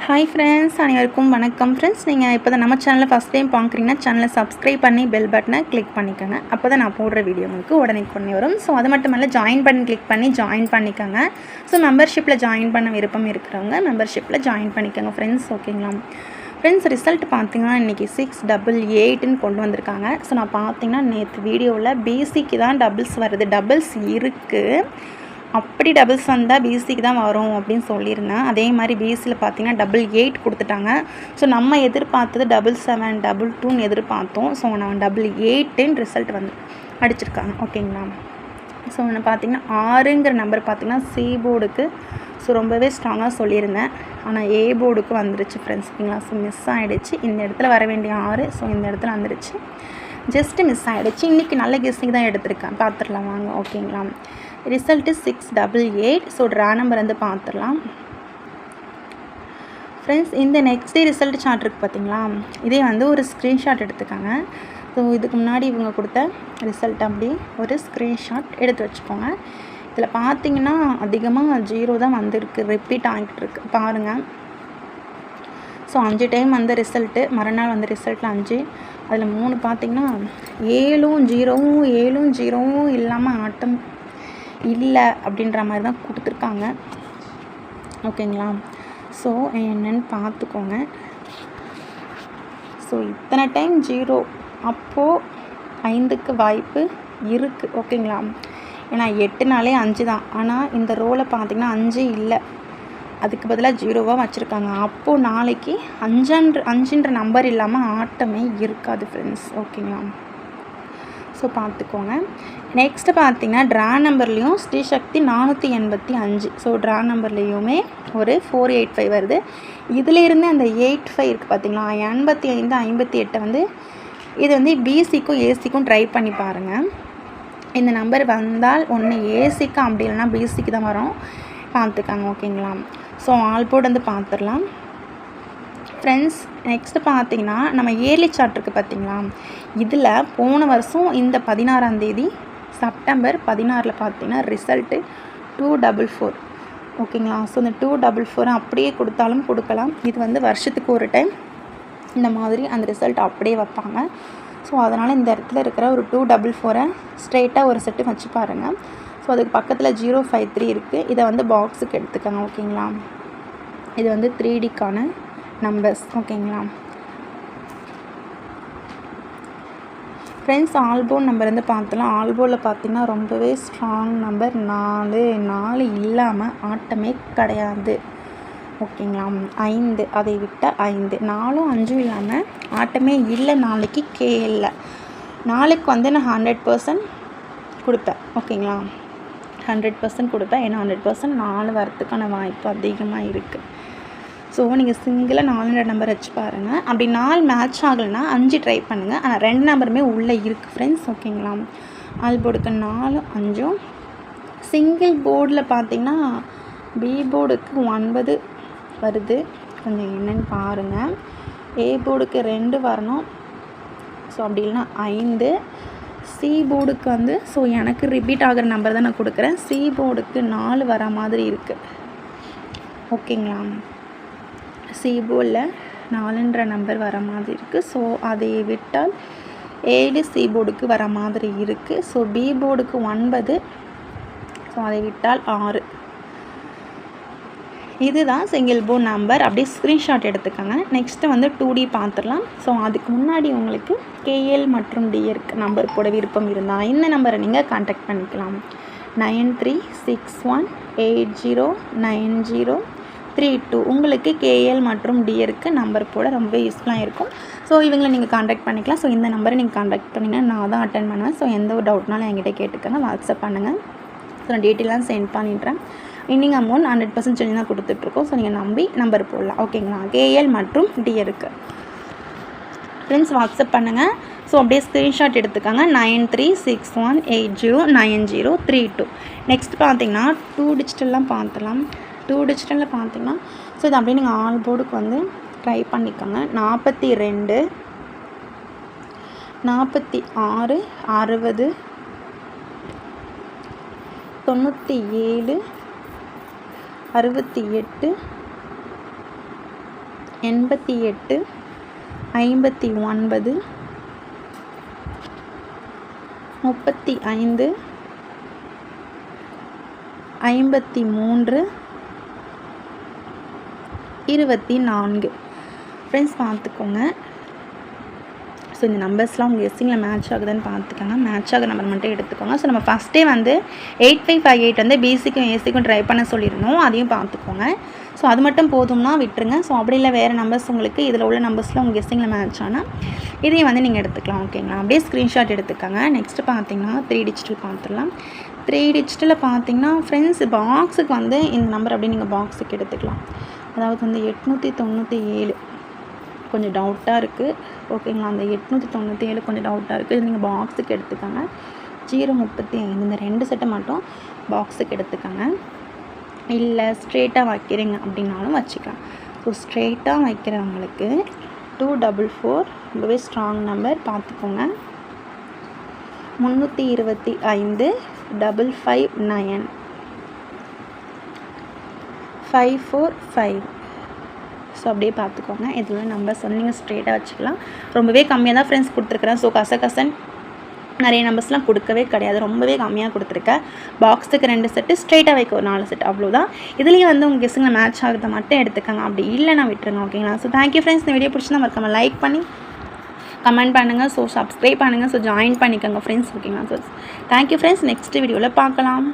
Hi friends, அனைவருக்கும் வணக்கம் friends. நீங்கள் இப்போ தான் நம்ம சேனலை ஃபஸ்ட் டைம் பார்க்குறீங்கன்னா சேனலை சப்ஸ்கிரைப் பண்ணி பெல் பட்டனை கிளிக் பண்ணிக்கோங்க. அப்போ தான் நான் போடுற வீடியோ உங்களுக்கு உடனே வரும். ஸோ அது மட்டும் இல்லை, ஜாயின் பட்டன் கிளிக் பண்ணி ஜாயின் பண்ணிக்கோங்க. ஸோ மெம்பர்ஷிப்பில் ஜாயின் பண்ண விருப்பம் இருக்கிறவங்க மெம்பர்ஷிப்பில் ஜாயின் பண்ணிக்கோங்க ஃப்ரெண்ட்ஸ். ஓகேங்களா ஃப்ரெண்ட்ஸ்? ரிசல்ட் பார்த்தீங்கன்னா இன்றைக்கி 688ன்னு கொண்டு வந்திருக்காங்க. ஸோ நான் பார்த்தீங்கன்னா நேற்று வீடியோவில் பிசிக்கு தான் டபுள்ஸ் வருது, டபுள்ஸ் இருக்குது, அப்படி டபுள்ஸ் வந்தால் பிசிக்கு தான் வரும் அப்படின்னு சொல்லியிருந்தேன். அதே மாதிரி பிசியில் பார்த்தீங்கன்னா 88 கொடுத்துட்டாங்க. ஸோ நம்ம எதிர்பார்த்தது 77 22ன்னு எதிர்பார்த்தோம். ஸோ நான் 88ன்னு ரிசல்ட் வந்து அடிச்சிருக்காங்க. ஓகேங்களா? ஸோ நான் பார்த்தீங்கன்னா 6ங்கிற நம்பர் பார்த்தீங்கன்னா சி போர்டுக்கு ஸோ ரொம்பவே ஸ்ட்ராங்காக சொல்லியிருந்தேன். ஆனால் ஏ போர்டுக்கு வந்துருச்சு ஃப்ரெண்ட்ஸ். ஓகேங்களா? ஸோ மிஸ் ஆகிடுச்சு. இந்த இடத்துல வர வேண்டிய 6, ஸோ இந்த இடத்துல வந்துருச்சு, ஜஸ்ட்டு மிஸ் ஆகிடுச்சு. இன்றைக்கி நல்ல கெஸ்ஸிங் தான் எடுத்திருக்கேன், பார்த்துடலாம் வாங்க. ஓகேங்களா? ரிசல்ட்டு 688. ஸோ ட்ரா நம்பர் வந்து பார்த்துடலாம் ஃப்ரெண்ட்ஸ். இந்த நெக்ஸ்ட் டே ரிசல்ட் சார்ட் இருக்குது பார்த்தீங்களா, இதே வந்து ஒரு ஸ்க்ரீன்ஷாட் எடுத்துக்காங்க. ஸோ இதுக்கு முன்னாடி இவங்க கொடுத்த ரிசல்ட் அப்படி ஒரு ஸ்க்ரீன்ஷாட் எடுத்து வச்சுக்கோங்க. இதில் பார்த்தீங்கன்னா அதிகமாக 0 தான் வந்திருக்கு, ரிப்பீட் ஆகிட்டு இருக்கு பாருங்கள். ஸோ 5 டைம் வந்த ரிசல்ட்டு, மறுநாள் வந்த ரிசல்ட்டில் 5, அதில் 3 பார்த்திங்கன்னா 7ம் 0வும் 7ம் 0வும் இல்லாமல் ஆட்டம் இல்லை அப்படின்ற மாதிரி தான் கொடுத்துருக்காங்க. ஓகேங்களா? ஸோ என்னென்னு பார்த்துக்கோங்க. ஸோ இத்தனை டைம் 0, அப்போது 5க்கு வாய்ப்பு இருக்குது. ஓகேங்களா? ஏன்னா 8நாலே 5 தான். ஆனால் இந்த ரோலை பார்த்திங்கன்னா 5 இல்லை, அதுக்கு பதிலாக 0வாக வச்சுருக்காங்க. அப்போது நாளைக்கு 5ன்ற நம்பர் இல்லாமல் ஆட்டமே இருக்காது ஃப்ரெண்ட்ஸ். ஓகேங்களா? ஸோ பார்த்துக்கோங்க. நெக்ஸ்ட்டு பார்த்திங்கன்னா ட்ரா நம்பர்லேயும் ஸ்ரீசக்தி 485. ஸோ ட்ரா நம்பர்லேயுமே ஒரு 485 வருது. இதிலேருந்து அந்த 85 இருக்குது பார்த்திங்களா, 85 58 வந்து இது வந்து பிசிக்கும் ஏசிக்கும் ட்ரை பண்ணி பாருங்கள். இந்த நம்பர் வந்தால் ஒன்று ஏசிக்கு, அப்படி இல்லைனா பிசிக்கு தான் வரும், பார்த்துக்காங்க. ஓகேங்களா? ஸோ ஆல் போர்டு வந்து பார்த்துடலாம் ஃப்ரெண்ட்ஸ். நெக்ஸ்ட்டு பார்த்தீங்கன்னா நம்ம இயர்லி சார்ட் இருக்குது பார்த்தீங்களா, இதில் போன வருஷம் இந்த 16ஆம் தேதி செப்டம்பர் 16 பார்த்தீங்கன்னா ரிசல்ட்டு 244. ஓகேங்களா? ஸோ இந்த 244 அப்படியே கொடுத்தாலும் கொடுக்கலாம். இது வந்து வருஷத்துக்கு ஒரு டைம் இந்த மாதிரி அந்த ரிசல்ட் அப்படியே வைப்பாங்க. ஸோ அதனால் இந்த இடத்துல இருக்கிற ஒரு 244 ஸ்ட்ரெயிட்டாக ஒரு செட்டு வச்சு பாருங்கள். ஸோ அதுக்கு பக்கத்தில் 053 இருக்குது, இதை வந்து பாக்ஸுக்கு எடுத்துக்கோங்க. ஓகேங்களா? இது வந்து 3Dக்கான நம்பர்ஸ். ஓகேங்களா ஃப்ரெண்ட்ஸ்? ஆல்போன் நம்பர் வந்து பார்த்தலாம். ஆல்போவில் பார்த்தீங்கன்னா ரொம்பவே ஸ்ட்ராங் நம்பர் 4 இல்லாமல் ஆட்டமே கிடையாது. ஓகேங்களா? 5, அதை விட்டால் 5, 4ம் 5ம் இல்லாமல் ஆட்டமே இல்லை. நாளைக்கு கேஎல்ல நாளைக்கு வந்து நான் 100% கொடுப்பேன். ஓகேங்களா? 100% கொடுப்பேன். ஏன்னா 100% 4 வரத்துக்கான வாய்ப்பு அதிகமாக இருக்குது. ஸோ நீங்கள் சிங்கிளாக 4 நம்பர் வச்சு பாருங்கள். அப்படி 4 மேட்ச் ஆகலைன்னா 5 ட்ரை பண்ணுங்கள். ஆனால் 2 நம்பருமே உள்ளே இருக்குது ஃப்ரெண்ட்ஸ். ஓகேங்களா? ஆல் போர்டுக்கு 4 5. சிங்கிள் போர்டில் பார்த்திங்கன்னா பி போர்டுக்கு 9 வருது, கொஞ்சம் என்னென்னு பாருங்கள். ஏ போர்டுக்கு 2 வரணும், ஸோ அப்படி இல்லைனா 5. சி போர்டுக்கு வந்து ஸோ எனக்கு ரிப்பீட் ஆகிற நம்பர் தான் நான் கொடுக்குறேன். சி போர்டுக்கு 4 வர மாதிரி இருக்குது. ஓகேங்களா? சி போர்டில் 4ன்ற நம்பர் வர மாதிரி இருக்குது. ஸோ அதை விட்டால் 7 சி போர்டுக்கு வர மாதிரி இருக்குது. ஸோ பி போர்டுக்கு 9, ஸோ அதை விட்டால் 6. இதுதான் சிங்கிள் போர்ட் நம்பர். அப்படியே ஸ்க்ரீன்ஷாட் எடுத்துக்கோங்க. நெக்ஸ்ட்டு வந்து 2D பார்த்துடலாம். ஸோ அதுக்கு முன்னாடி உங்களுக்கு கேஎல் மற்றும் டிஎருக்கு நம்பர் போட விருப்பம் இருந்தால் இந்த நம்பரை நீங்கள் கான்டாக்ட் பண்ணிக்கலாம். 9361809032. உங்களுக்கு கேஎல் மற்றும் டிஎருக்கு நம்பர் போட ரொம்ப யூஸ்ஃபுல்லாக இருக்கும். ஸோ இவங்களை நீங்கள் கான்டாக்ட் பண்ணிக்கலாம். ஸோ இந்த நம்பரை நீங்கள் கான்டாக்ட் பண்ணிங்கன்னா நான் தான் அட்டன் பண்ணுவேன். ஸோ எந்த ஒரு டவுட்னாலும் என்கிட்ட கேட்டுக்கோங்க, வாட்ஸ்அப் பண்ணுங்கள். ஸோ நான் டீட்டெயிலாம் சென்ட் பண்ணிடுறேன். இன்னிங் அமௌண்ட் 100% சொல்லி தான் கொடுத்துட்ருக்கோம். ஸோ நீங்கள் நம்பி நம்பர் போடலாம். ஓகேங்களா? கேஎல் மற்றும் டிஎருக்கு ஃப்ரெண்ட்ஸ் வாட்ஸ்அப் பண்ணுங்கள். ஸோ அப்படியே ஸ்க்ரீன்ஷாட் எடுத்துக்காங்க. 9361809032. நெக்ஸ்ட் பார்த்தீங்கன்னா 2 டிஜிட்டல்லாம் பார்த்துலாம். 2 டிஜிட்டலில் பார்த்தீங்கன்னா ஸோ இது அப்படியே நீங்கள் ஆல் போர்டுக்கு வந்து ட்ரை பண்ணிக்கோங்க. 42 46 60 97 68 88 59 35 53 24. ஃப்ரெண்ட்ஸ் பார்த்துக்கோங்க. ஸோ இந்த நம்பர்ஸ்லாம் உங்கள் கெஸ்ஸிங்கில் மேட்ச் ஆகுதுன்னு பார்த்துக்கோங்க. மேட்ச் ஆகிற நம்பர் மட்டும் எடுத்துக்கோங்க. ஸோ நம்ம ஃபஸ்ட்டே வந்து 8558 வந்து பேசிக்கும் ஏசிக்கும் ட்ரை பண்ண சொல்லியிருந்தோம், அதையும் பார்த்துக்கோங்க. ஸோ அது மட்டும் போதும்னா விட்டுருங்க. ஸோ அப்படி இல்லை வேறு நம்பர்ஸ் உங்களுக்கு இதில் உள்ள நம்பர்ஸில் உங்கள் கெஸ்ஸிங்கில் மேட்ச் ஆனால் இதையும் வந்து நீங்கள் எடுத்துக்கலாம். ஓகேங்களா? அப்படியே ஸ்க்ரீன்ஷாட் எடுத்துக்கோங்க. நெக்ஸ்ட்டு பார்த்தீங்கன்னா 3 டிஜிட்டல் பார்த்துடலாம். 3 டிஜிட்டலில் பார்த்தீங்கன்னா ஃப்ரெண்ட்ஸ் பாக்ஸுக்கு வந்து இந்த நம்பர் அப்படியே நீங்கள் பாக்ஸுக்கு எடுத்துக்கலாம். அதாவது வந்து 897 கொஞ்சம் டவுட்டாக இருக்குது. ஓகேங்களா? அந்த 897 கொஞ்சம் டவுட்டாக இருக்குது. நீங்கள் பாக்ஸுக்கு எடுத்துக்கோங்க. 035 இந்த 2 செட்டை மட்டும் பாக்ஸுக்கு எடுத்துக்கோங்க. இல்லை ஸ்ட்ரெயிட்டாக வைக்கிறீங்க அப்படின்னாலும் வச்சுக்கலாம். ஸோ ஸ்ட்ரெயிட்டாக வைக்கிறவங்களுக்கு 244 ரொம்பவே ஸ்ட்ராங் நம்பர் பார்த்துக்கோங்க. 325 559 545. ஸோ அப்படியே பார்த்துக்கோங்க. இதில் நம்பர்ஸ் வந்து நீங்கள் ஸ்ட்ரெயிட்டாக வச்சுக்கலாம். ரொம்பவே கம்மியாக தான் ஃப்ரெண்ட்ஸ் கொடுத்துருக்குறேன். ஸோ கசகசன் நிறைய நம்பர்ஸ்லாம் கொடுக்கவே கிடையாது. ரொம்பவே கம்மியாக கொடுத்துருக்கேன். பாக்ஸுக்கு 2 செட்டு, ஸ்ட்ரெயிட்டாக வைக்க ஒரு 4 செட், அவ்வளோதான். இதுலேயும் வந்து உங்கள் கெஸ்ஸுங்களை மேட்ச் ஆகிறத மட்டும் எடுத்துக்கோங்க. அப்படி இல்லைனா விட்டுருங்க. ஓகேங்களா? So thank you friends. இந்த வீடியோ பிடிச்சிருந்தா மறக்காம லைக் பண்ணி கமெண்ட் பண்ணுங்கள். ஸோ சப்ஸ்கிரைப் பண்ணுங்கள். ஸோ ஜாயின் பண்ணிக்கோங்க ஃப்ரெண்ட்ஸ். ஓகேங்களா? So thank you friends. நெக்ஸ்ட் வீடியோவில் பார்க்கலாம்.